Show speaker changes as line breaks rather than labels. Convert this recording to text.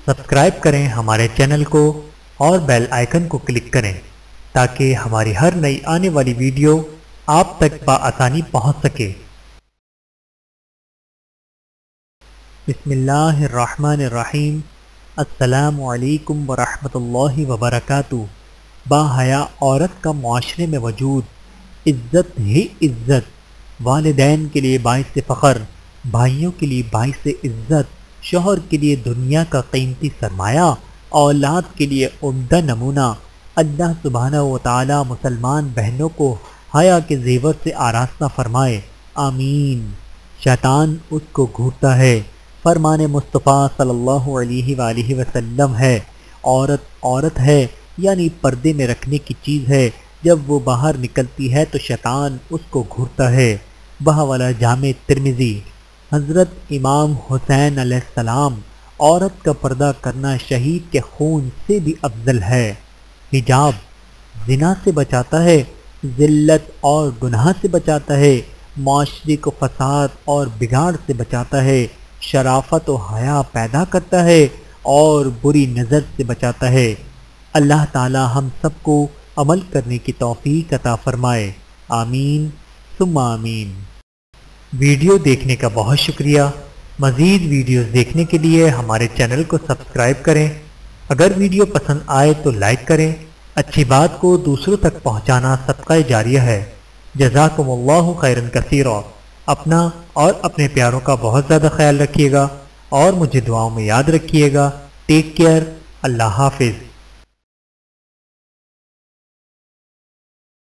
Subscribe کریں ہمارے channel کو اور بیل آئیکن کو کلک کریں تاکہ ہماری ہر نئی آنے والی ویڈیو آپ تک بآسانی پہنچ سکے۔ بسم اللہ الرحمن الرحیم۔ السلام علیکم ورحمۃ اللہ وبرکاتہ۔ باحیا عورت کا معاشرے میں وجود عزت ہی عزت، والدین کے لیے باعث فخر، بھائیوں کے لیے باعث عزت، شوہر کے لیے دنیا کا قیمتی سرمایہ، اولاد کے لیے عمدہ نمونہ۔ اللہ سبحانہ و تعالی مسلمان بہنوں کو حیا کے زیور سے آراستہ فرمائے، آمین۔ شیطان اس کو گھورتا ہے، فرمان مصطفیٰ صلی اللہ علیہ وآلہ وسلم ہے، عورت ہے یعنی پردے میں رکھنے کی چیز ہے، جب وہ باہر نکلتی ہے تو شیطان اس کو گھورتا ہے۔ بہوالا جامع ترمذی۔ حضرت امام حسین علیہ السلام، عورت کا پردہ کرنا شہید کے خون سے بھی افضل ہے۔ حجاب زنا سے بچاتا ہے، ذلت اور گناہ سے بچاتا ہے، معاشرے کو فساد اور بگاڑ سے بچاتا ہے، شرافت و حیا پیدا کرتا ہے اور بری نظر سے بچاتا ہے۔ اللہ تعالی ہم سب کو عمل کرنے کی توفیق عطا فرمائے، آمین ثم آمین۔ ویڈیو دیکھنے کا بہت شکریہ۔ مزید ویڈیوز دیکھنے کے لیے ہمارے چینل کو سبسکرائب کریں۔ اگر ویڈیو پسند آئے تو لائک کریں۔ اچھی بات کو دوسروں تک پہنچانا صدقہ جاریہ ہے۔ جزاکم اللہ خیرا کثیرا۔ اپنا اور اپنے پیاروں کا بہت زیادہ خیال رکھیے گا اور مجھے دعاؤں میں یاد رکھیے گا۔ Take care. اللہ حافظ۔